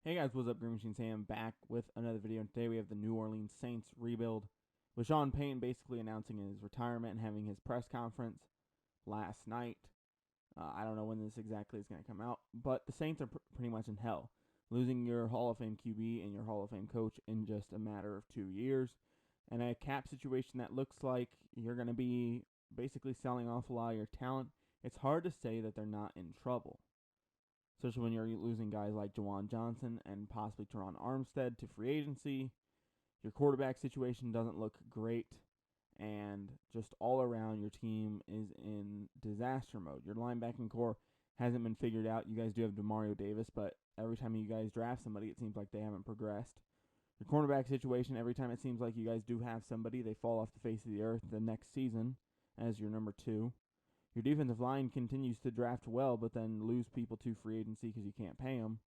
Hey guys, what's up? GreenMachineSam back with another video. And today we have the New Orleans Saints rebuild with Sean Peyton basically announcing his retirement and having his press conference last night. I don't know when this exactly is going to come out, but the Saints are pretty much in hell, losing your Hall of Fame QB and your Hall of Fame coach in just a matter of 2 years, and a cap situation that looks like you're going to be basically selling off a lot of your talent. It's hard to say that they're not in trouble, especially when you're losing guys like Juwan Johnson and possibly Teron Armstead to free agency. Your quarterback situation doesn't look great, and just all around your team is in disaster mode. Your linebacking core hasn't been figured out. You guys do have Demario Davis, but every time you guys draft somebody, it seems like they haven't progressed. Your cornerback situation, every time it seems like you guys do have somebody, they fall off the face of the earth the next season as your number 2. Your defensive line continues to draft well, but then lose people to free agency because you can't pay them.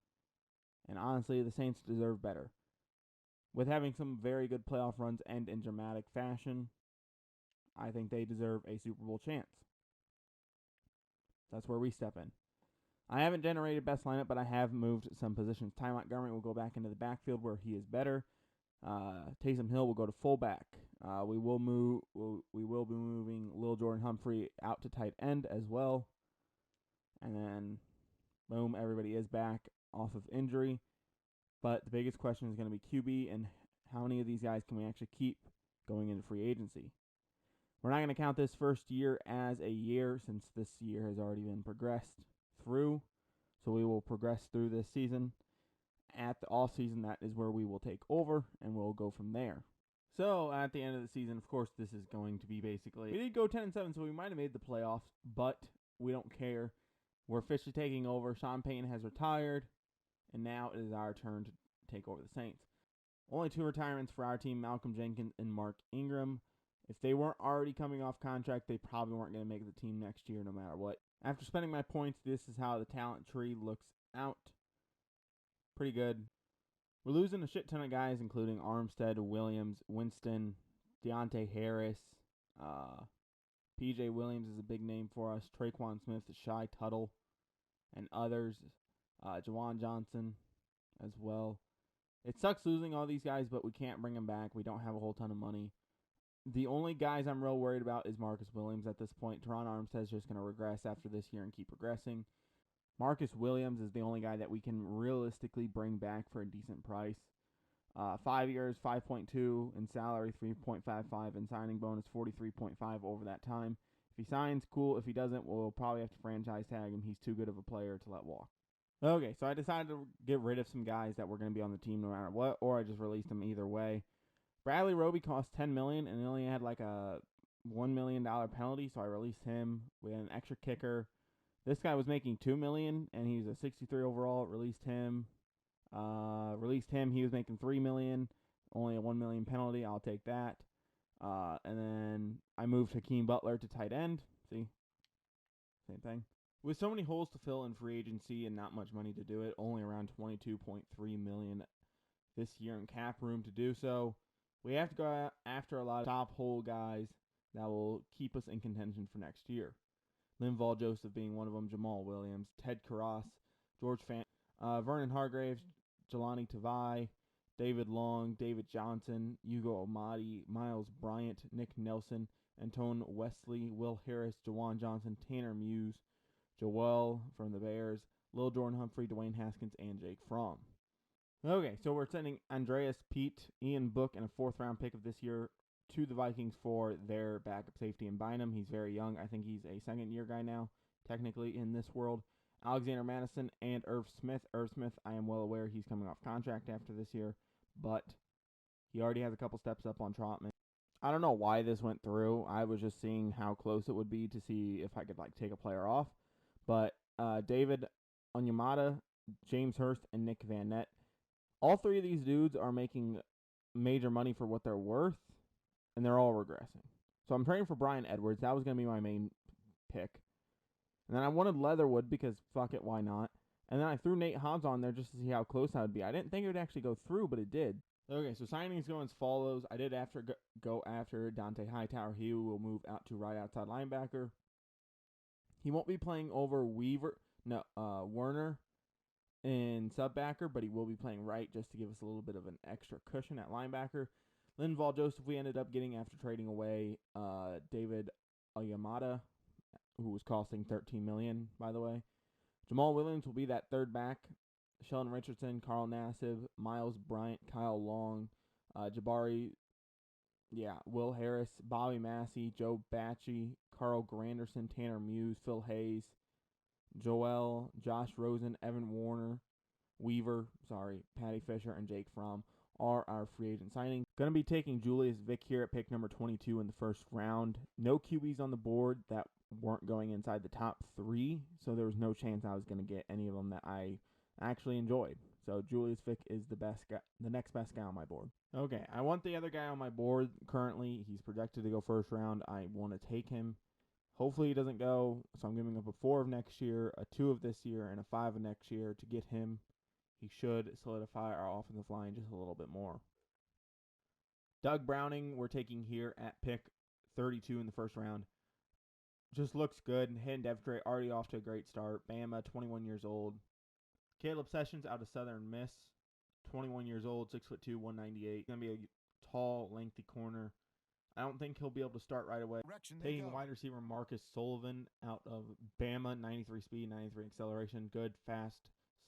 And honestly, the Saints deserve better. With having some very good playoff runs end in dramatic fashion, I think they deserve a Super Bowl chance. That's where we step in. I haven't generated best lineup, but I have moved some positions. Ty Montgomery will go back into the backfield where he is better. Taysom Hill will go to fullback. We will be moving Lil Jordan Humphrey out to tight end as well. And then, boom, everybody is back off of injury. But the biggest question is going to be QB and how many of these guys can we actually keep going into free agency. We're not going to count this first year as a year since this year has already been progressed through. So we will progress through this season. At the off season, that is where we will take over, and we'll go from there. So at the end of the season, of course, this is going to be basically, we did go 10-7, so we might have made the playoffs, but we don't care. We're officially taking over. Sean Payton has retired, and now it is our turn to take over the Saints. Only 2 retirements for our team, Malcolm Jenkins and Mark Ingram. If they weren't already coming off contract, they probably weren't going to make the team next year no matter what. After spending my points, this is how the talent tree looks out. Pretty good. We're losing a shit ton of guys, including Armstead, Williams, Winston, Deontay Harris. P.J. Williams is a big name for us. Traquan Smith, Shy Tuttle, and others. Juwan Johnson as well. It sucks losing all these guys, but we can't bring them back. We don't have a whole ton of money. The only guys I'm real worried about is Marcus Williams at this point. Teron Armstead is just going to regress after this year and keep progressing. Marcus Williams is the only guy that we can realistically bring back for a decent price. 5 years, 5.2 in salary, 3.55 in signing bonus, 43.5 over that time. If he signs, cool. If he doesn't, we'll probably have to franchise tag him. He's too good of a player to let walk. Okay, so I decided to get rid of some guys that were going to be on the team no matter what, or I just released them either way. Bradley Roby cost $10 million, and he only had like a $1 million penalty, so I released him. We had an extra kicker. This guy was making $2 million, and he's a 63 overall. Released him. He was making $3 million, only a $1 million penalty. I'll take that. And then I moved Hakeem Butler to tight end. See, same thing. With so many holes to fill in free agency and not much money to do it, only around $22.3 million this year in cap room to do so. We have to go after a lot of top hole guys that will keep us in contention for next year. Linval Joseph being one of them, Jamal Williams, Ted Karras, George Vernon Hargraves, Jelani Tavai, David Long, David Johnson, Hugo Amadi, Miles Bryant, Nick Nelson, Antone Wesley, Will Harris, Juwan Johnson, Tanner Muse, Joel from the Bears, Lil Jordan Humphrey, Dwayne Haskins, and Jake Fromm. Okay, so we're sending Andreas Pete, Ian Book, and a 4th-round pick of this year to the Vikings for their backup safety in Bynum. He's very young. I think he's a 2nd-year guy now, technically, in this world. Alexander Madison and Irv Smith. Irv Smith, I am well aware he's coming off contract after this year, but he already has a couple steps up on Trotman. I don't know why this went through. I was just seeing how close it would be to see if I could take a player off. But David Onyemata, James Hurst, and Nick Van Nett. All 3 of these dudes are making major money for what they're worth, and they're all regressing. So I'm trading for Brian Edwards. That was going to be my main pick. And then I wanted Leatherwood because, fuck it, why not? And then I threw Nate Hobbs on there just to see how close I would be. I didn't think it would actually go through, but it did. Okay, so signings go as follows. I did go after Dante Hightower. He will move out to right outside linebacker. He won't be playing over Werner in sub-backer, but he will be playing right just to give us a little bit of an extra cushion at linebacker. Linval Joseph we ended up getting after trading away David Oyamada, who was costing $13 million, by the way. Jamal Williams will be that third back. Sheldon Richardson, Carl Nassib, Miles Bryant, Kyle Long, Jabari, Will Harris, Bobby Massey, Joe Bacci, Carl Granderson, Tanner Muse, Phil Hayes, Joel, Josh Rosen, Evan Patty Fisher, and Jake Fromm are our free agent signings. Going to be taking Julius Vick here at pick number 22 in the first round. No QBs on the board that weren't going inside the top 3, so there was no chance I was going to get any of them that I actually enjoyed. So Julius Vick is the next best guy on my board. Okay, I want the other guy on my board currently. He's projected to go first round. I want to take him. Hopefully he doesn't go, so I'm giving up a 4 of next year, a 2 of this year, and a 5 of next year to get him. He should solidify our offensive line just a little bit more. Doug Browning we're taking here at pick 32 in the first round. Just looks good. Hayden Devtre already off to a great start. Bama, 21 years old. Caleb Sessions out of Southern Miss, 21 years old, 6'2", 198. Going to be a tall, lengthy corner. I don't think he'll be able to start right away. Taking wide receiver Marcus Sullivan out of Bama, 93 speed, 93 acceleration. Good, fast,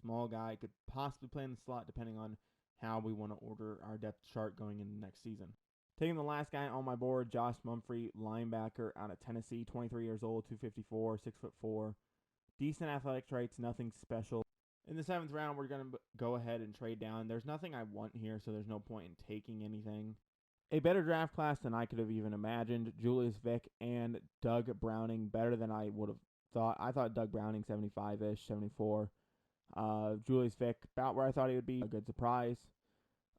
small guy. Could possibly play in the slot depending on how we want to order our depth chart going into next season. Taking the last guy on my board, Josh Mumphrey, linebacker out of Tennessee, 23 years old, 254, 6'4". Decent athletic traits, nothing special. In the 7th round, we're going to go ahead and trade down. There's nothing I want here, so there's no point in taking anything. A better draft class than I could have even imagined. Julius Vick and Doug Browning, better than I would have thought. I thought Doug Browning 75-ish, 74. Julius Vick, about where I thought he would be. A good surprise.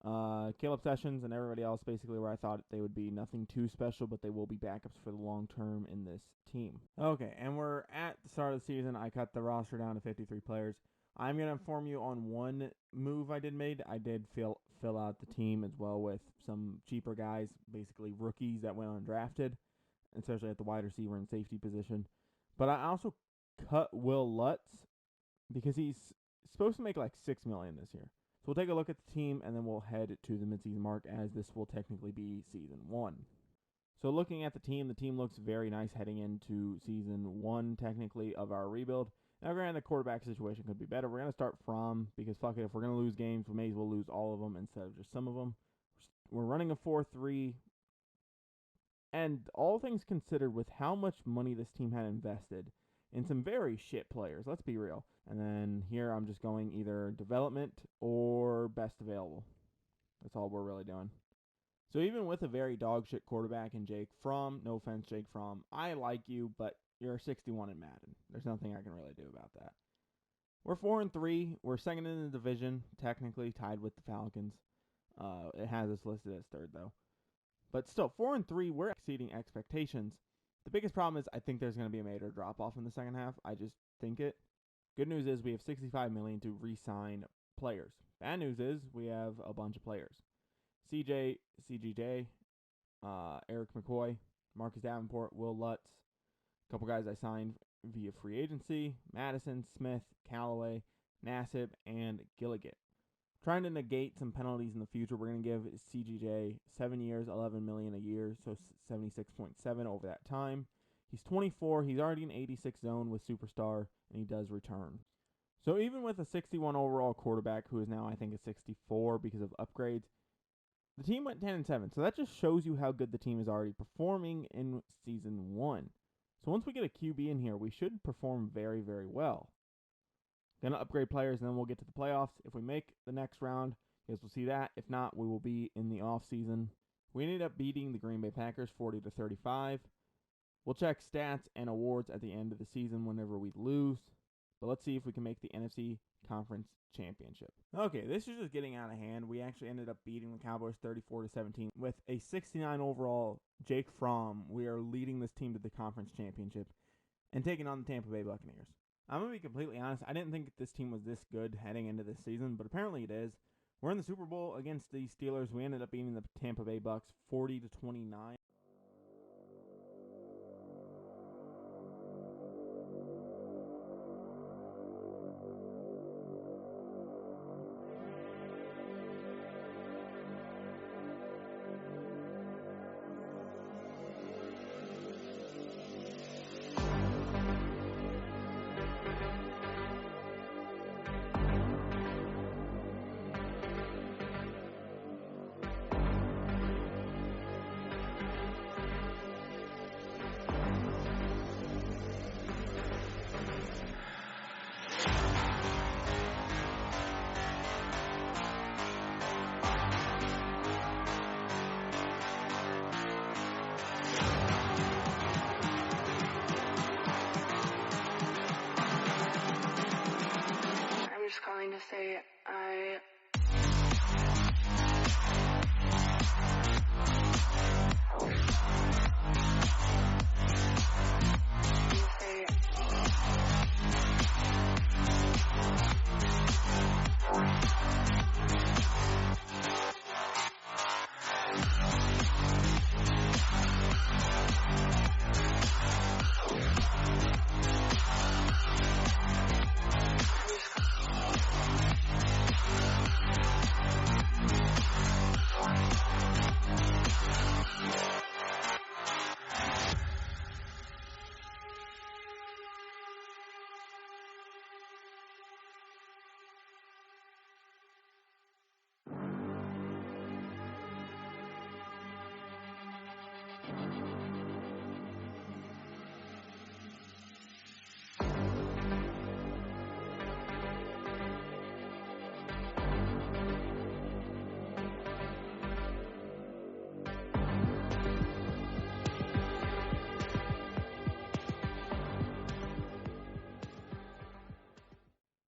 Caleb Sessions and everybody else basically where I thought they would be. Nothing too special, but they will be backups for the long term in this team. Okay, and we're at the start of the season. I cut the roster down to 53 players. I'm going to inform you on one move I did. I did fill out the team as well with some cheaper guys, basically rookies that went undrafted, especially at the wide receiver and safety position. But I also cut Will Lutz because he's supposed to make like $6 million this year. So we'll take a look at the team, and then we'll head to the midseason mark, as this will technically be season 1. So looking at the team looks very nice heading into season 1, technically, of our rebuild. Now, granted, the quarterback situation could be better. We're going to start Fromm because, fuck it, if we're going to lose games, we may as well lose all of them instead of just some of them. We're running a 4-3. And all things considered, with how much money this team had invested in some very shit players, let's be real. And then here I'm just going either development or best available. That's all we're really doing. So even with a very dog shit quarterback in Jake Fromm, no offense, Jake Fromm, I like you, but you're 61 in Madden. There's nothing I can really do about that. We're 4-3. We're second in the division, technically tied with the Falcons. It has us listed as third, though. But still, 4-3, we're exceeding expectations. The biggest problem is I think there's going to be a major drop-off in the second half. I just think it. Good news is we have $65 million to re-sign players. Bad news is we have a bunch of players. CGJ, Eric McCoy, Marcus Davenport, Will Lutz, a couple guys I signed via free agency, Madison, Smith, Callaway, Nassib, and Gilligan. Trying to negate some penalties in the future, we're going to give CGJ 7 years, $11 million a year, so 76.7 over that time. He's 24. He's already in 86 zone with Superstar, and he does return. So even with a 61 overall quarterback, who is now I think a 64 because of upgrades, the team went 10-7. So that just shows you how good the team is already performing in season 1. So once we get a QB in here, we should perform very, very well. Going to upgrade players, and then we'll get to the playoffs. If we make the next round, you guys will see that. If not, we will be in the offseason. We ended up beating the Green Bay Packers 40-35. We'll check stats and awards at the end of the season whenever we lose. But let's see if we can make the NFC Conference Championship. Okay, this is just getting out of hand. We actually ended up beating the Cowboys 34-17 with a 69 overall Jake Fromm. We are leading this team to the Conference Championship and taking on the Tampa Bay Buccaneers. I'm going to be completely honest. I didn't think this team was this good heading into this season, but apparently it is. We're in the Super Bowl against the Steelers. We ended up beating the Tampa Bay Bucks 40-29.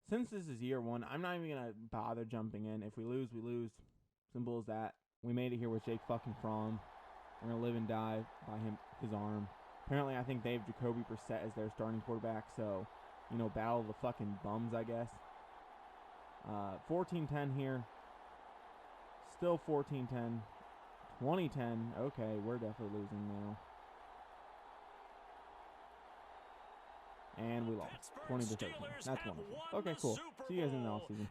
Since this is year one, I'm not even going to bother jumping in. If we lose, we lose. Simple as that. We made it here with Jake fucking Fromm. We're going to live and die by his arm. Apparently, I think they have Jacoby Brissett as their starting quarterback. So, you know, battle the fucking bums, I guess. 14-10 here. Still 14-10. 20-10. Okay, we're definitely losing now. And we lost. 20-13. That's wonderful. Okay, cool. See you guys in the offseason.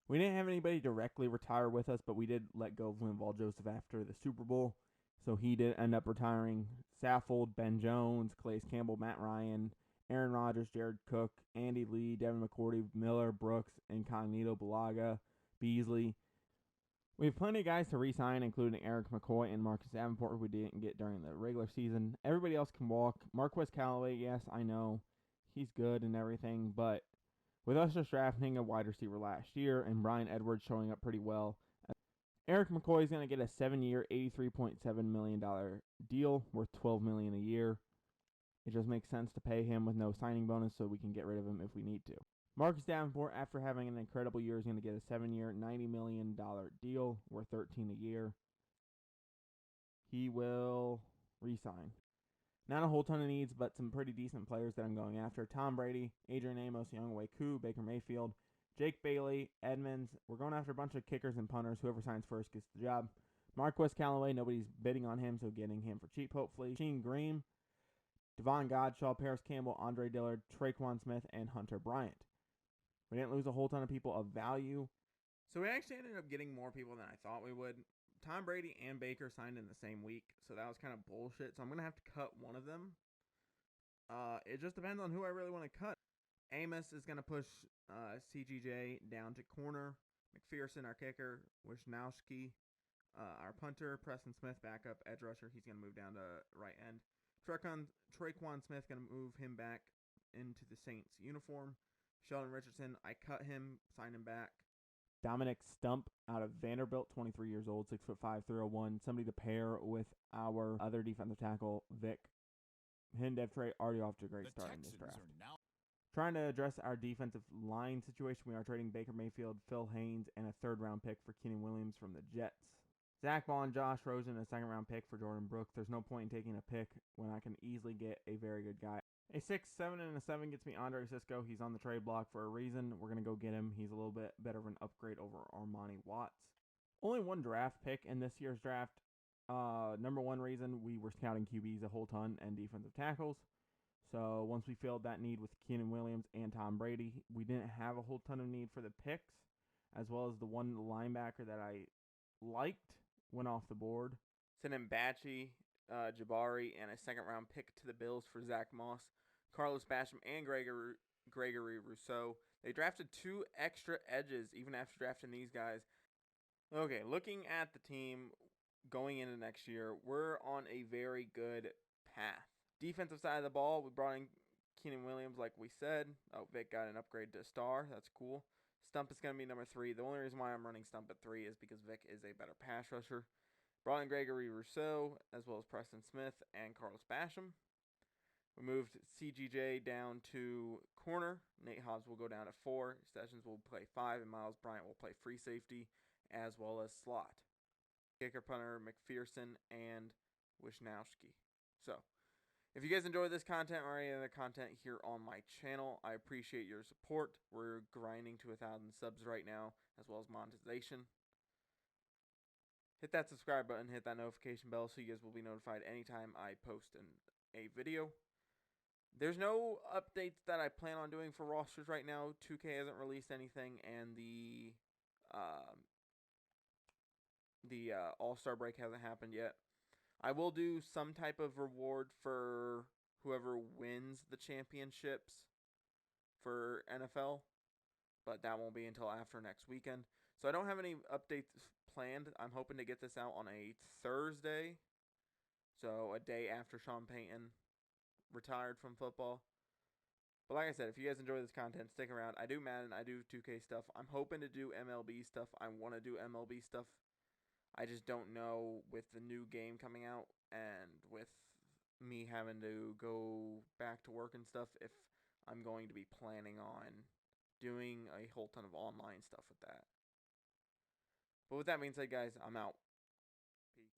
We didn't have anybody directly retire with us, but we did let go of Linval Joseph after the Super Bowl. So he did end up retiring. Saffold, Ben Jones, Calais Campbell, Matt Ryan, Aaron Rodgers, Jared Cook, Andy Lee, Devin McCourty, Miller, Brooks, Incognito, Balaga, Beasley. We have plenty of guys to re-sign, including Eric McCoy and Marcus Davenport, who we didn't get during the regular season. Everybody else can walk. Marquez Callaway, yes, I know. He's good and everything, but with us just drafting a wide receiver last year and Brian Edwards showing up pretty well, Eric McCoy is going to get a 7-year, $83.7 million deal worth $12 million a year. It just makes sense to pay him with no signing bonus so we can get rid of him if we need to. Marcus Davenport, after having an incredible year, is going to get a 7-year, $90 million deal worth $13 million a year. He will re-sign. Not a whole ton of needs, but some pretty decent players that I'm going after. Tom Brady, Adrian Amos, Younghoe Koo, Baker Mayfield, Jake Bailey, Edmonds. We're going after a bunch of kickers and punters. Whoever signs first gets the job. Marquez Callaway, nobody's bidding on him, so getting him for cheap, hopefully. Sheen Green, Devon Godshaw, Paris Campbell, Andre Dillard, Traquan Smith, and Hunter Bryant. We didn't lose a whole ton of people of value. So we actually ended up getting more people than I thought we would. Tom Brady and Baker signed in the same week, so that was kind of bullshit. So I'm going to have to cut one of them. It just depends on who I really want to cut. Amos is going to push CGJ down to corner. McPherson, our kicker. Wisnowski, our punter. Preston Smith, backup edge rusher. He's going to move down to right end. Traquan Smith going to move him back into the Saints uniform. Sheldon Richardson, I cut him, signed him back. Dominic Stump out of Vanderbilt, 23 years old, 6'5", 301. Somebody to pair with our other defensive tackle, Vic. Dev Trey already off to a great start in this draft. Trying to address our defensive line situation, we are trading Baker Mayfield, Phil Haynes, and a third-round pick for Keenan Williams from the Jets. Zach Ball and Josh Rosen, a second-round pick for Jordan Brooks. There's no point in taking a pick when I can easily get a very good guy. A 6, 7, and a 7 gets me Andre Cisco. He's on the trade block for a reason. We're going to go get him. He's a little bit better of an upgrade over Armani Watts. Only one draft pick in this year's draft. Number one reason, we were scouting QBs a whole ton and defensive tackles. So once we filled that need with Keenan Williams and Tom Brady, we didn't have a whole ton of need for the picks, as well as the one linebacker that I liked went off the board. Sent in Batchy, Jabari, and a second-round pick to the Bills for Zach Moss, Carlos Basham, and Gregory Rousseau. They drafted 2 extra edges even after drafting these guys. Okay, looking at the team going into next year, we're on a very good path. Defensive side of the ball, we brought in Keenan Williams like we said. Oh, Vic got an upgrade to star. That's cool. Stump is going to be number 3. The only reason why I'm running Stump at 3 is because Vic is a better pass rusher. Brought in Gregory Rousseau, as well as Preston Smith and Carlos Basham. We moved CGJ down to corner. Nate Hobbs will go down at 4. Sessions will play 5, and Miles Bryant will play free safety as well as slot. Kicker, punter, McPherson, and Wisnowski. So, if you guys enjoy this content or any other content here on my channel, I appreciate your support. We're grinding to 1,000 subs right now, as well as monetization. Hit that subscribe button, hit that notification bell so you guys will be notified anytime I post a video. There's no updates that I plan on doing for rosters right now. 2K hasn't released anything, and the All-Star break hasn't happened yet. I will do some type of reward for whoever wins the championships for NFL, but that won't be until after next weekend. So I don't have any updates planned. I'm hoping to get this out on a Thursday, so a day after Sean Peyton retired from football. But like I said, if you guys enjoy this content, stick around. I do Madden, I do 2K stuff. I'm hoping to do MLB stuff. I want to do MLB stuff. I just don't know with the new game coming out and with me having to go back to work and stuff if I'm going to be planning on doing a whole ton of online stuff with that. But with that being said, guys, I'm out. Peace.